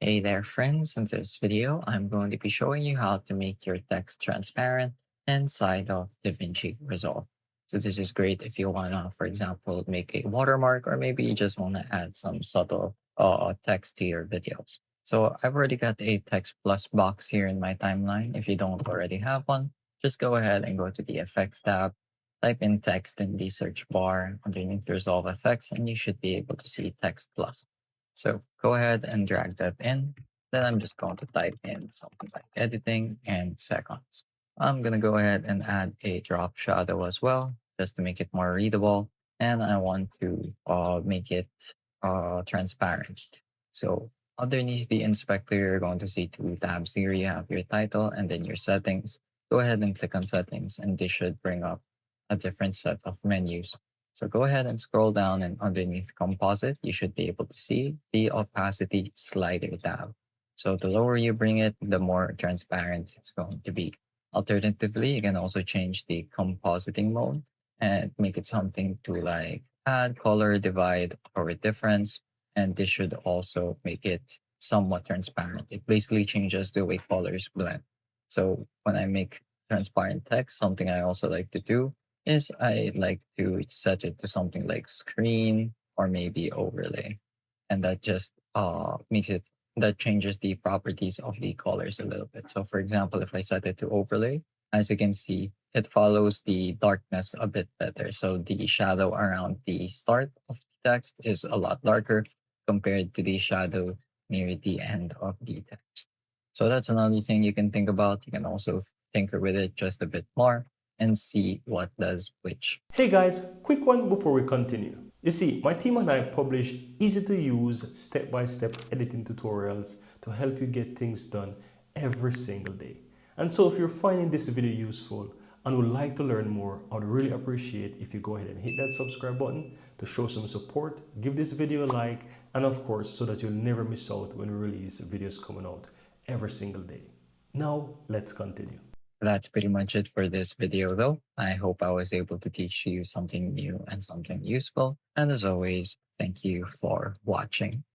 Hey there, friends. In this video, I'm going to be showing you how to make your text transparent inside of DaVinci Resolve. So this is great if you want to, for example, make a watermark, or maybe you just want to add some subtle text to your videos. So I've already got a text plus box here in my timeline. If you don't already have one, just go ahead and go to the effects tab, type in text in the search bar underneath Resolve effects, and you should be able to see text plus. So go ahead and drag that in. Then I'm just going to type in something like editing and seconds. I'm going to go ahead and add a drop shadow as well, just to make it more readable. And I want to make it transparent. So underneath the inspector, you're going to see two tabs here. You have your title and then your settings. Go ahead and click on settings, and this should bring up a different set of menus. So go ahead and scroll down, and underneath composite, you should be able to see the opacity slider tab. So the lower you bring it, the more transparent it's going to be. Alternatively, you can also change the compositing mode and make it something to like add color, divide, or difference. And this should also make it somewhat transparent. It basically changes the way colors blend. So when I make transparent text, something I also like to do is I like to set it to something like screen or maybe overlay. And that just makes it that changes the properties of the colors a little bit. So for example, if I set it to overlay, as you can see, it follows the darkness a bit better. So the shadow around the start of the text is a lot darker compared to the shadow near the end of the text. So that's another thing you can think about. You can also tinker with it just a bit more and see what does which. Hey guys, quick one before we continue. You see, my team and I publish easy to use step-by-step editing tutorials to help you get things done every single day. And so if you're finding this video useful and would like to learn more, I would really appreciate if you go ahead and hit that subscribe button to show some support, give this video a like, and of course, so that you'll never miss out when we release videos coming out every single day. Now, let's continue. That's pretty much it for this video though. I hope I was able to teach you something new and something useful. And as always, thank you for watching.